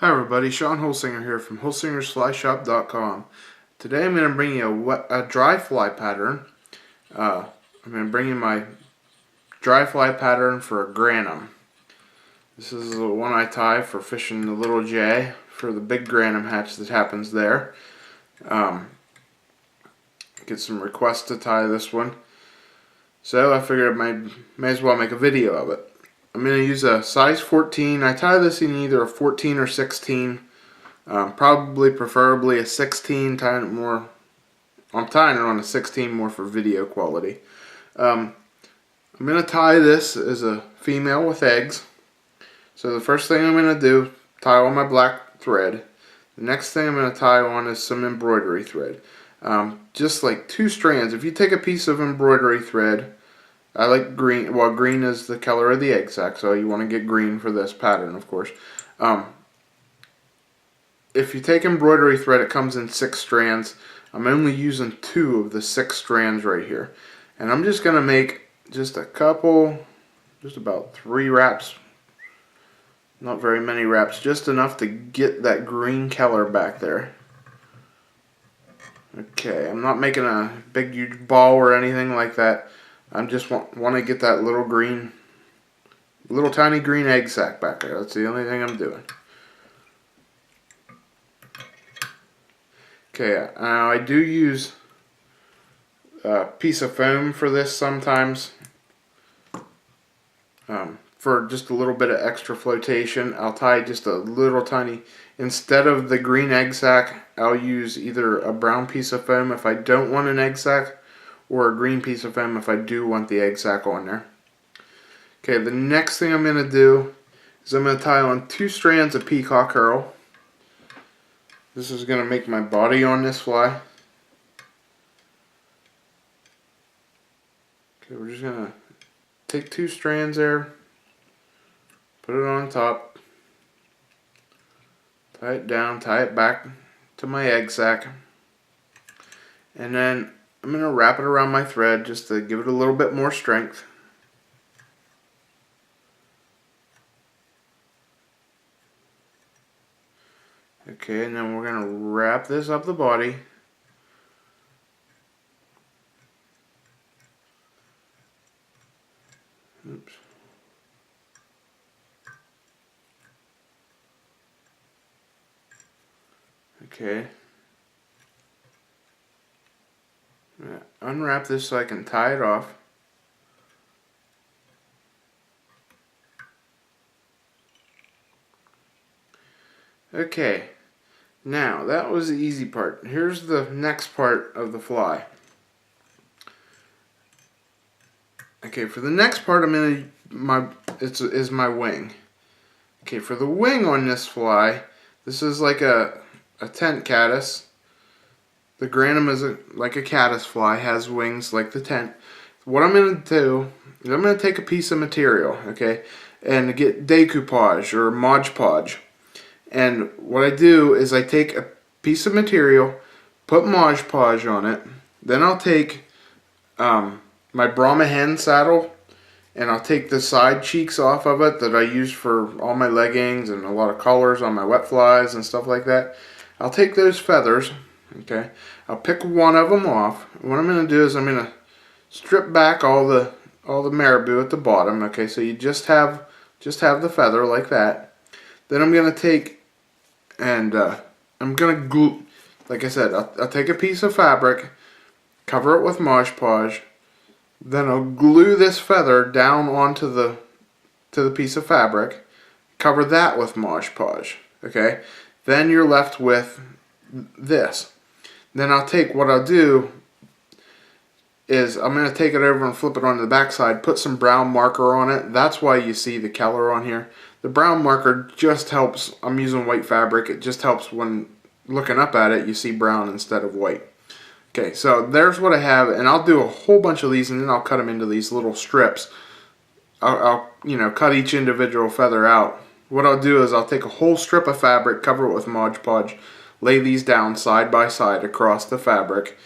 Hi everybody, Sean Holsinger here from holsingersflyshop.com. Today I'm going to bring you a dry fly pattern. I'm going to bring you my dry fly pattern for a Grannom. This is the one I tie for fishing the little J for the big Grannom hatch that happens there. Get some requests to tie this one, so I figured I may as well make a video of it. I'm going to use a size 14. I tie this in either a 14 or 16. Preferably a 16. I'm tying it on a 16 more for video quality. I'm going to tie this as a female with eggs. So the first thing I'm going to do, tie on my black thread. The next thing I'm going to tie on is some embroidery thread. Just like 2 strands. If you take a piece of embroidery thread, I like green. Well, green is the color of the egg sac, so you want to get green for this pattern, of course. If you take embroidery thread, it comes in 6 strands. I'm only using 2 of the 6 strands right here. And I'm just going to make just about 3 wraps. Not very many wraps, just enough to get that green color back there. Okay, I'm not making a big huge ball or anything like that. I just want to get that little tiny green egg sac back there. That's the only thing I'm doing. Okay, now I do use a piece of foam for this sometimes. For just a little bit of extra flotation, I'll tie just a little tiny, instead of the green egg sac, I'll use either a brown piece of foam if I don't want an egg sac, or a green piece of foam if I do want the egg sac on there. Okay, the next thing I'm going to do is I'm going to tie on 2 strands of peacock herl. This is going to make my body on this fly. Okay, we're just going to take 2 strands there, put it on top, tie it down, tie it back to my egg sac, and then I'm going to wrap it around my thread just to give it a little bit more strength. Okay, and then we're going to wrap this up the body. Oops. Okay. Unwrap this so I can tie it off. Okay, now that was the easy part. Here's the next part of the fly. Okay, for the next part is my wing. Okay, for the wing on this fly, this is like a tent caddis. The Grannom is like a caddis fly, has wings like the tent. What I'm going to do is I'm going to take a piece of material, okay, and get decoupage or Mod Podge. And what I do is I take a piece of material, put Mod Podge on it, then I'll take my Brahma hen saddle, and I'll take the side cheeks off of it that I use for all my leggings and a lot of collars on my wet flies and stuff like that. I'll take those feathers. Okay, I'll pick one of them off. What I'm going to do is I'm going to strip back all the marabou at the bottom. Okay, so you just have the feather like that. Then I'm going to take and I'm going to glue. Like I said, I'll take a piece of fabric, cover it with Mod Podge, then I'll glue this feather down onto the piece of fabric, cover that with Mod Podge. Okay, then you're left with this. Then what I'll do is I'm going to take it over and flip it onto the back side, put some brown marker on it. That's why you see the color on here. The brown marker just helps. I'm using white fabric. It just helps when looking up at it, you see brown instead of white. Okay, so there's what I have, and I'll do a whole bunch of these, and then I'll cut them into these little strips. I'll cut each individual feather out. What I'll do is I'll take a whole strip of fabric, cover it with Mod Podge, lay these down side by side across the fabric,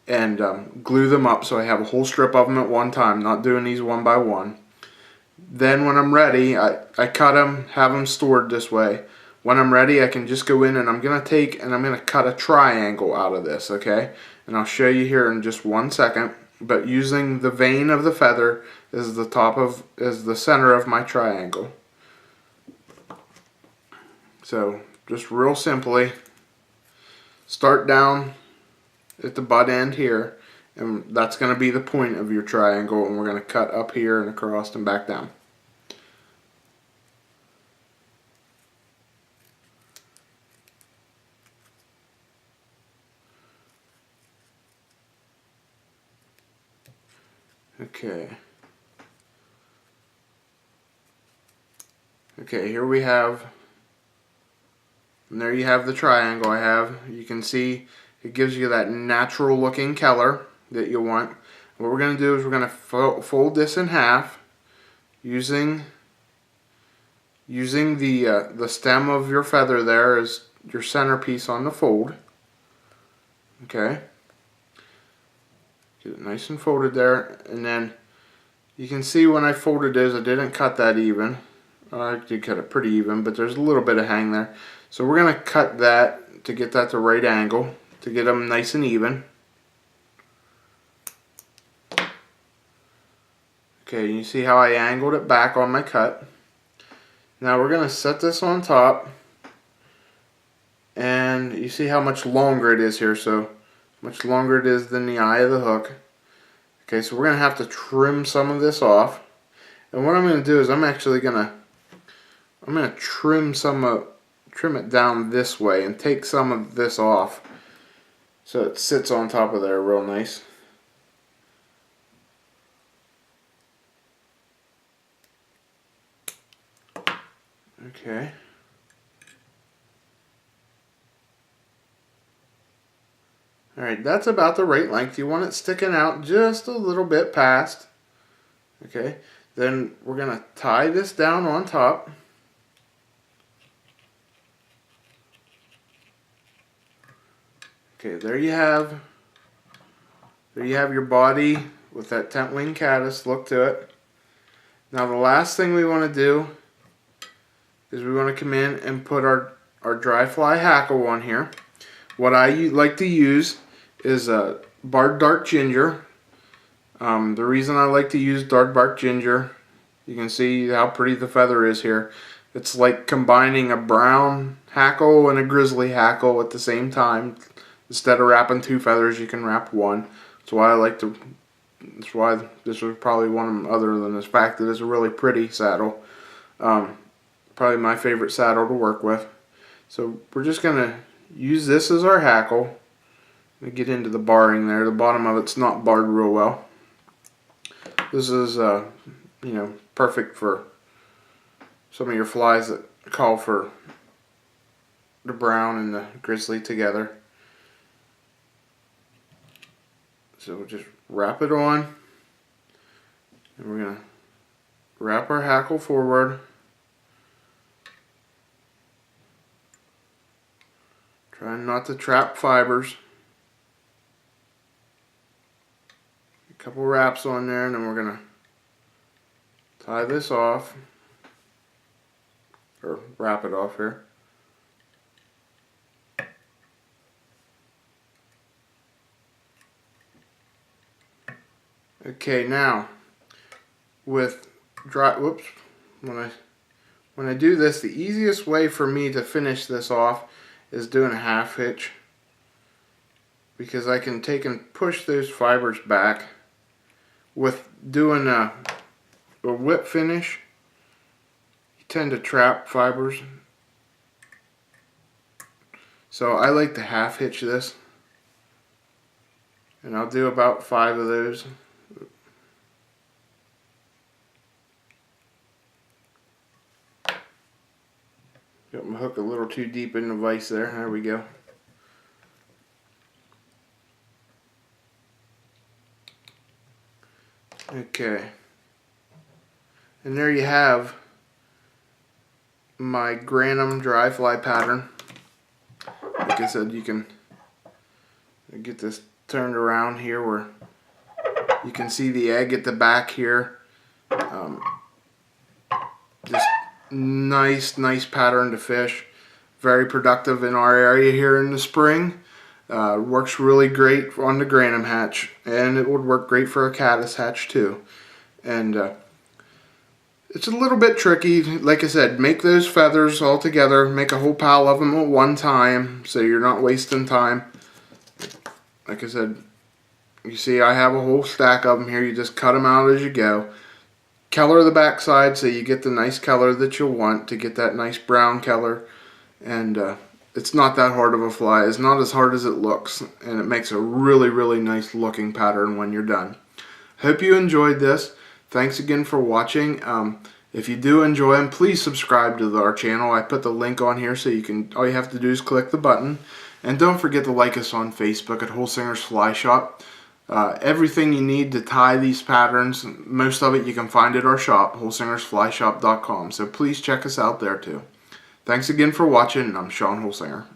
and glue them up so I have a whole strip of them at one time, not doing these one by one. Then when I'm ready, I cut them, have them stored this way. when I'm ready, I can just go in and I'm going to cut a triangle out of this, okay? And I'll show you here in just 1 second. But using the vein of the feather is the center of my triangle. So just real simply, start down at the butt end here, and that's going to be the point of your triangle, and we're going to cut up here and across and back down. Okay. Okay, here we have, and there you have the triangle I have. You can see it gives you that natural looking color that you want. What we're going to do is we're going to fold this in half using the stem of your feather there as your centerpiece on the fold. Okay. Get it nice and folded there, and then you can see when I folded this, I didn't cut that even. I did cut it pretty even, but there's a little bit of hang there. So we're going to cut that to get that to right angle, to get them nice and even. Okay, you see how I angled it back on my cut. Now we're going to set this on top, and you see how much longer it is here, so much longer it is than the eye of the hook. Okay, so we're going to have to trim some of this off. And what I'm going to do is I'm going to trim it down this way and take some of this off so it sits on top of there real nice. Okay. Alright, that's about the right length. You want it sticking out just a little bit past. Okay, then we're going to tie this down on top. Okay, there you have your body with that tent wing caddis look to it. Now the last thing we want to do is we want to come in and put our dry fly hackle on here. What I like to use is a barred dark ginger. The reason I like to use dark bark ginger, you can see how pretty the feather is here. It's like combining a brown hackle and a grizzly hackle at the same time. Instead of wrapping 2 feathers, you can wrap 1. That's why this was probably one of them, other than the fact that it's a really pretty saddle. Probably my favorite saddle to work with. So we're just going to use this as our hackle. We get into the barring there. The bottom of it's not barred real well. This is perfect for some of your flies that call for the brown and the grizzly together. So we'll just wrap it on, and we're going to wrap our hackle forward. Trying not to trap fibers. A couple wraps on there, and then we're going to tie this off, or wrap it off here. Okay, now with when I do this, the easiest way for me to finish this off is doing a half hitch, because I can take and push those fibers back. With doing a whip finish, you tend to trap fibers, so I like to half hitch this, and I'll do about 5 of those. Got my hook a little too deep in the vise there. There we go. Okay. And there you have my Grannom dry fly pattern. Like I said, you can get this turned around here where you can see the egg at the back here. Just nice pattern to fish. very productive in our area here in the spring. Works really great on the Grannom hatch, and it would work great for a caddis hatch too. And it's a little bit tricky. Like I said, make those feathers all together, make a whole pile of them at one time so you're not wasting time. Like I said, you see I have a whole stack of them here. You just cut them out as you go. Color the back side so you get the nice color that you'll want to get that nice brown color. And it's not that hard of a fly. It's not as hard as it looks, and it makes a really, really nice looking pattern when you're done. Hope you enjoyed this. Thanks again for watching. If you do enjoy them, please subscribe to our channel. I put the link on here so you can. All you have to do is click the button, and don't forget to like us on Facebook at Holsingers Fly Shop. Everything you need to tie these patterns, most of it you can find at our shop, holsingersflyshop.com. So please check us out there too. Thanks again for watching, and I'm Sean Holsinger.